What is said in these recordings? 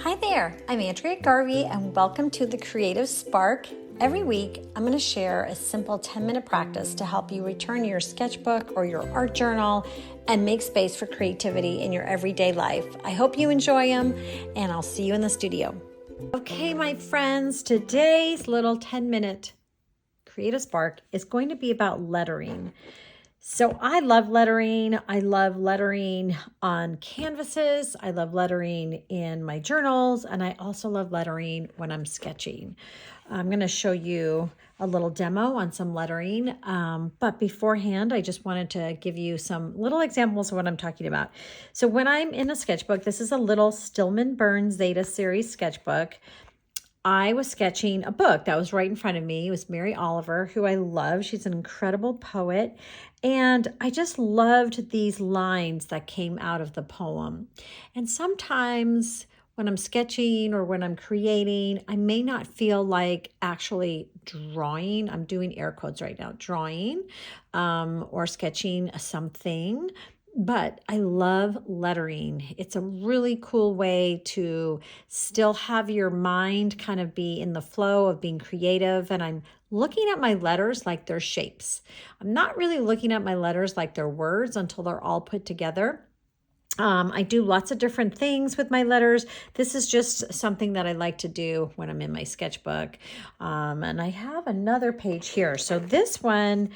Hi there, I'm Andrea Garvey and welcome to the Creative Spark. Every week, I'm going to share a simple 10-minute practice to help you return to your sketchbook or your art journal and make space for creativity in your everyday life. I hope you enjoy them and I'll see you in the studio. Okay, my friends, today's little 10-minute Creative Spark is going to be about lettering. So I love lettering. I love lettering on canvases. I love lettering in my journals. And I also love lettering when I'm sketching. I'm going to show you a little demo on some lettering. But beforehand, I just wanted to give you some little examples of what I'm talking about. So when I'm in a sketchbook, this is a little Stillman Burns Zeta series sketchbook. I was sketching a book that was right in front of me. It was Mary Oliver, who I love. She's an incredible poet. And I just loved these lines that came out of the poem. And sometimes when I'm sketching or when I'm creating, I may not feel like actually drawing. I'm doing air quotes right now, drawing or sketching something. But I love lettering. It's a really cool way to still have your mind kind of be in the flow of being creative. And I'm looking at my letters like they're shapes. I'm not really looking at my letters like they're words until they're all put together. I do lots of different things with my letters. This is just something that I like to do when I'm in my sketchbook. And I have another page here. So this one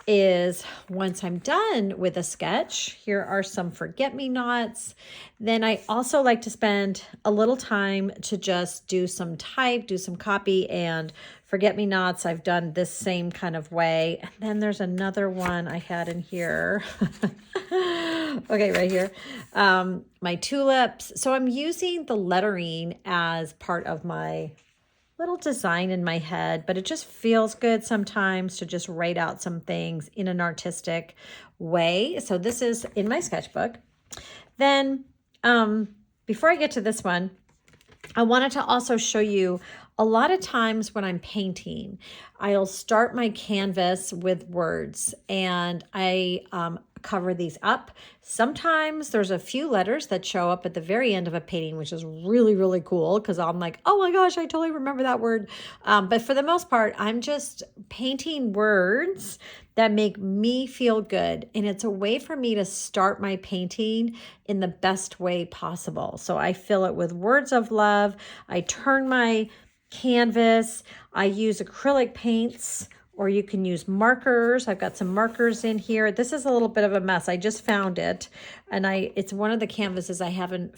is once I'm done with a sketch, here are some forget-me-nots. Then I also like to spend a little time to just do some type, do some copy, and forget-me-nots I've done this same kind of way. And then there's another one I had in here. Okay, right here. My tulips. So I'm using the lettering as part of my little design in my head, but it just feels good sometimes to just write out some things in an artistic way. So this is in my sketchbook. Then before I get to this one, I wanted to also show you a lot of times when I'm painting, I'll start my canvas with words and I cover these up. Sometimes there's a few letters that show up at the very end of a painting, which is really, really cool because I'm like, oh my gosh, I totally remember that word. But for the most part, I'm just painting words that make me feel good. And it's a way for me to start my painting in the best way possible. So I fill it with words of love. I turn my canvas. I use acrylic paints, or you can use markers. I've got some markers in here. This is a little bit of a mess. I just found it, and it's one of the canvases I haven't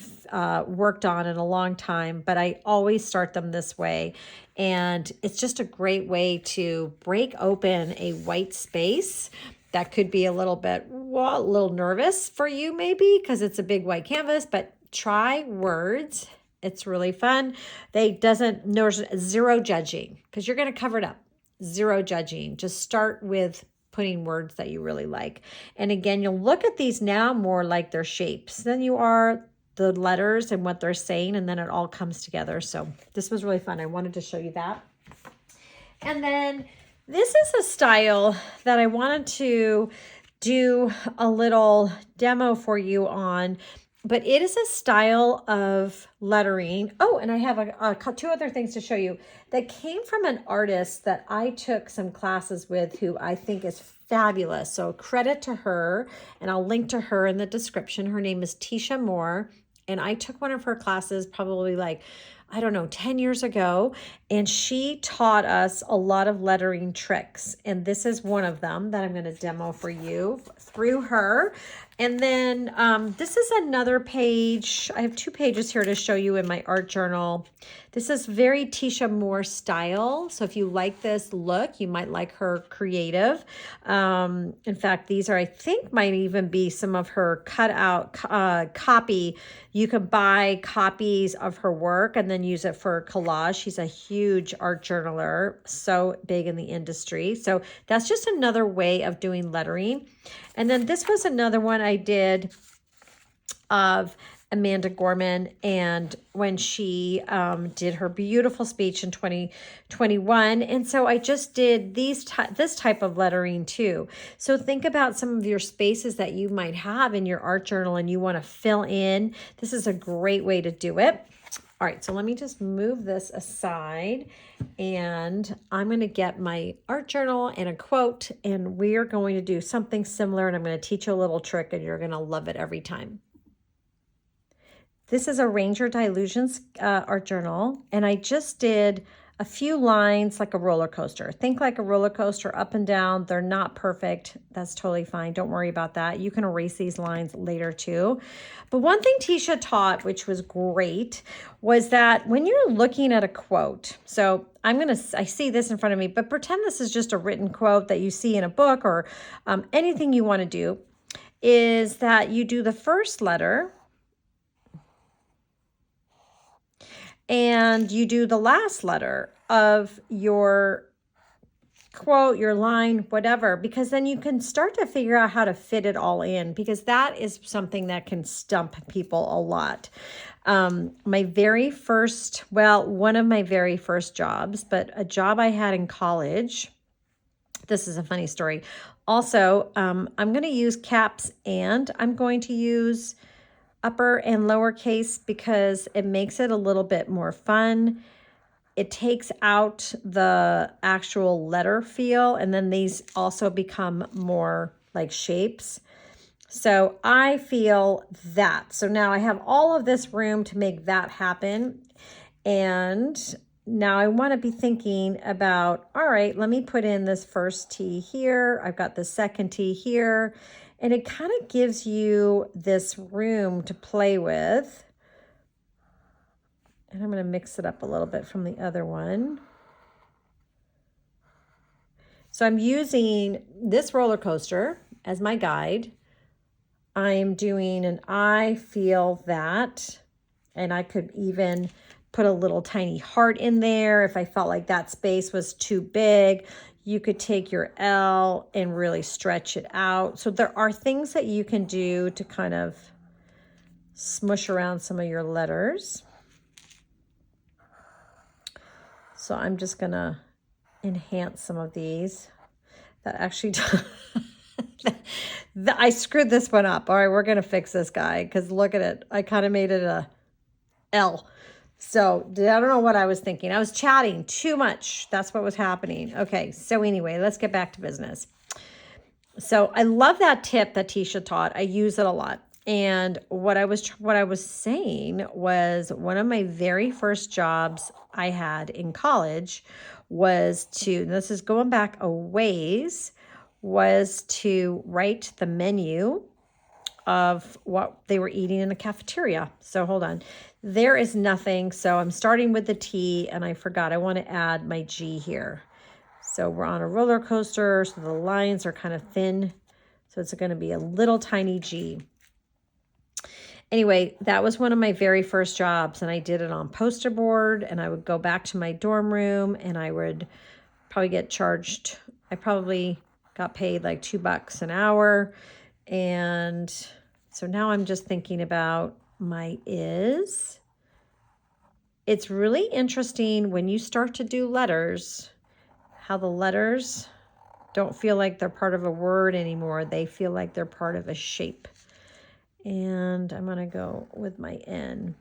worked on in a long time, but I always start them this way. And it's just a great way to break open a white space that could be a little bit, well, a little nervous for you maybe because it's a big white canvas, but try words. It's really fun. There's zero judging because you're going to cover it up. Zero judging. Just start with putting words that you really like. And again, you'll look at these now more like they're shapes than you are the letters and what they're saying, and then it all comes together. So this was really fun. I wanted to show you that. And then this is a style that I wanted to do a little demo for you on. But it is a style of lettering. Oh, and I have two other things to show you that came from an artist that I took some classes with who I think is fabulous. So credit to her, and I'll link to her in the description. Her name is Tisha Moore, and I took one of her classes probably 10 years ago, and she taught us a lot of lettering tricks. And this is one of them that I'm going to demo for you through her. And then this is another page. I have two pages here to show you in my art journal. This is very Tisha Moore style. So if you like this look, you might like her creative. In fact, these I think might even be some of her cutout copy. You can buy copies of her work and then use it for collage. She's a huge art journaler, so big in the industry. So that's just another way of doing lettering. And then this was another one I did of Amanda Gorman, and when she did her beautiful speech in 2021. And so I just did this type of lettering too. So think about some of your spaces that you might have in your art journal and you want to fill in. This is a great way to do it. All right, so let me just move this aside, and I'm going to get my art journal and a quote, and we are going to do something similar, and I'm going to teach you a little trick, and you're going to love it every time. This is a Ranger Dilutions art journal, and I just did a few lines like a roller coaster. Think like a roller coaster, up and down. They're not perfect. That's totally fine. Don't worry about that. You can erase these lines later too. But one thing Tisha taught, which was great, was that when you're looking at a quote, so I see this in front of me, but pretend this is just a written quote that you see in a book or anything you want to do, is that you do the first letter and you do the last letter of your quote, your line, whatever, because then you can start to figure out how to fit it all in, because that is something that can stump people a lot. One of my very first jobs, but a job I had in college. This is a funny story. Also, I'm going to use caps and I'm going to use upper and lowercase because it makes it a little bit more fun. It takes out the actual letter feel, and then these also become more like shapes. So I feel that. So now I have all of this room to make that happen. And now I want to be thinking about, all right, let me put in this first T here. I've got the second T here. And it kind of gives you this room to play with. And I'm going to mix it up a little bit from the other one. So I'm using this roller coaster as my guide. I'm doing an I feel that. And I could even put a little tiny heart in there if I felt like that space was too big. You could take your L and really stretch it out. So there are things that you can do to kind of smush around some of your letters. So I'm just going to enhance some of these. That actually, I screwed this one up. All right, we're going to fix this guy because look at it. I kind of made it a L. So I don't know what I was thinking. I was chatting too much. That's what was happening. Okay, so anyway, let's get back to business. So I love that tip that Tisha taught. I use it a lot. And what I was saying was one of my very first jobs I had in college was this is going back a ways, was to write the menu of what they were eating in the cafeteria. So hold on. There is nothing. So I'm starting with the T and I forgot. I want to add my G here. So we're on a roller coaster. So the lines are kind of thin. So it's going to be a little tiny G. Anyway, that was one of my very first jobs, and I did it on poster board, and I would go back to my dorm room and I would probably get charged. I probably got paid like $2 an hour. And so now I'm just thinking about my is. It's really interesting when you start to do letters, how the letters don't feel like they're part of a word anymore. They feel like they're part of a shape. And I'm going to go with my N.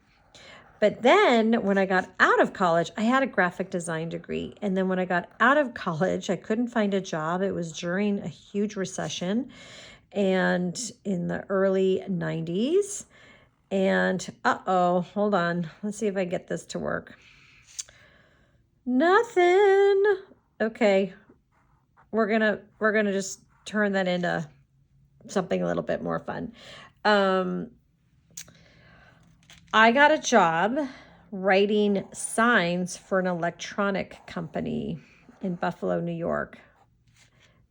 But then when I got out of college, I had a graphic design degree. And then when I got out of college, I couldn't find a job. It was during a huge recession and in the early 90s. And hold on. Let's see if I get this to work. Nothing. Okay. We're going to just turn that into something a little bit more fun. I got a job writing signs for an electronic company in Buffalo, New York,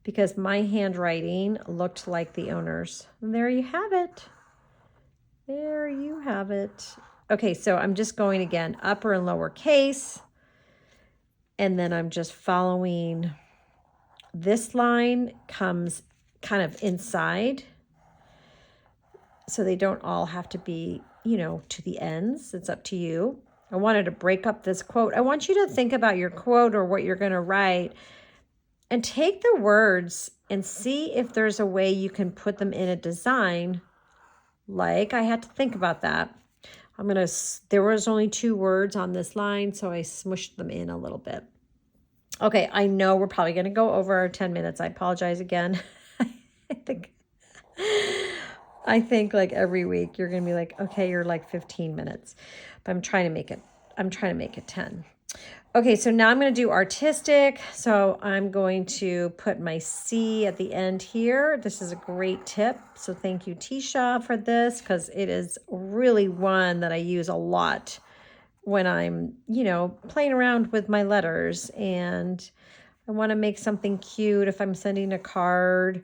because my handwriting looked like the owner's. And there you have it. There you have it. Okay, so I'm just going again, upper and lower case, and then I'm just following. This line comes kind of inside, so they don't all have to be, to the ends. It's up to you. I wanted to break up this quote. I want you to think about your quote or what you're going to write and take the words and see if there's a way you can put them in a design. Like I had to think about that. there was only 2 words on this line, so I smushed them in a little bit. Okay, I know we're probably going to go over our 10 minutes. I apologize again. I think like every week you're going to be like, okay, you're like 15 minutes, but I'm trying to make it 10. Okay, so now I'm going to do artistic. So I'm going to put my C at the end here. This is a great tip. So thank you, Tisha, for this, because it is really one that I use a lot when I'm, playing around with my letters and I want to make something cute if I'm sending a card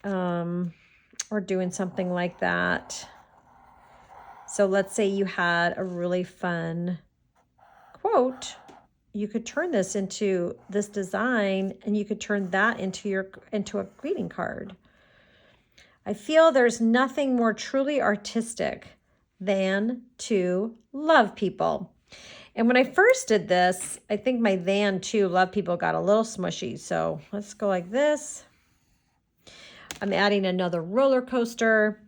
or doing something like that. So let's say you had a really fun quote. You could turn this into this design and you could turn that into a greeting card. I feel there's nothing more truly artistic than to love people. And when I first did this, I think my than to love people got a little smushy. So let's go like this. I'm adding another roller coaster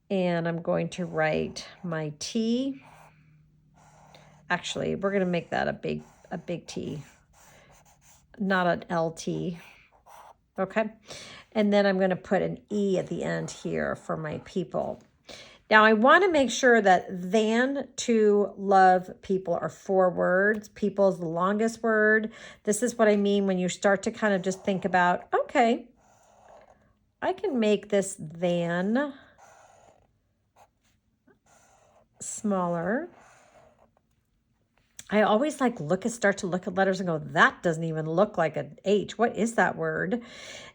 and I'm going to write my T. Actually, we're going to make that a big T, not an LT. Okay. And then I'm going to put an E at the end here for my people. Now I want to make sure that than to love people are 4 words. People is the longest word. This is what I mean when you start to kind of just think about, okay, I can make this than smaller. I always start to look at letters and go, that doesn't even look like an H. What is that word?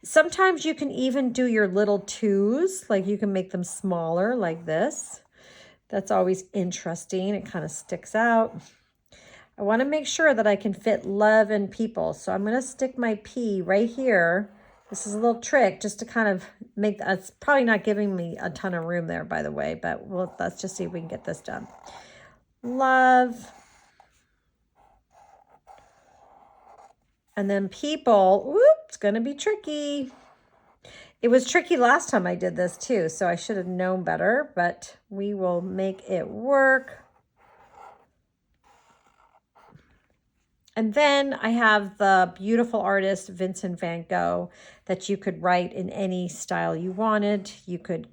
Sometimes you can even do your little 2s, like you can make them smaller like this. That's always interesting. It kind of sticks out. I want to make sure that I can fit love and people. So I'm going to stick my P right here. This is a little trick just to kind of make that. It's probably not giving me a ton of room there, by the way, but let's just see if we can get this done. Love. And then people, it's going to be tricky. It was tricky last time I did this too, so I should have known better, but we will make it work. And then I have the beautiful artist Vincent van Gogh that you could write in any style you wanted. You could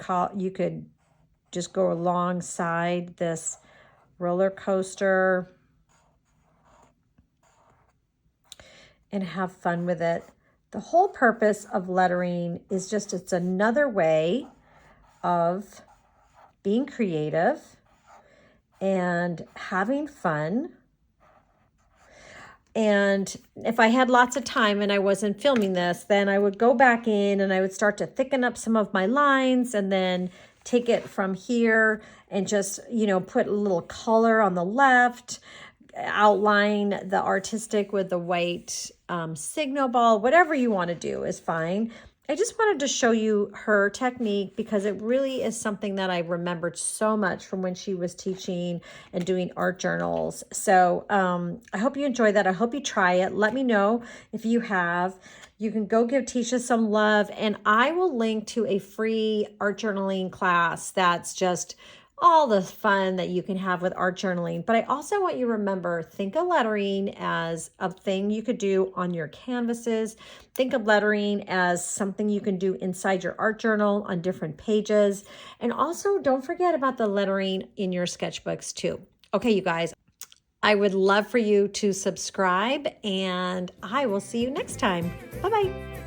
just go alongside this roller coaster and have fun with it. The whole purpose of lettering is it's another way of being creative and having fun. And if I had lots of time and I wasn't filming this, then I would go back in and I would start to thicken up some of my lines and then take it from here and just, put a little color on the left, outline the artistic with the white signal ball. Whatever you want to do is fine. I just wanted to show you her technique because it really is something that I remembered so much from when she was teaching and doing art journals. So I hope you enjoy that. I hope you try it. Let me know if you have. You can go give Tisha some love, and I will link to a free art journaling class that's just all the fun that you can have with art journaling. But I also want you to remember, think of lettering as a thing you could do on your canvases. Think of lettering as something you can do inside your art journal on different pages. And also don't forget about the lettering in your sketchbooks too. Okay, you guys, I would love for you to subscribe and I will see you next time. Bye-bye.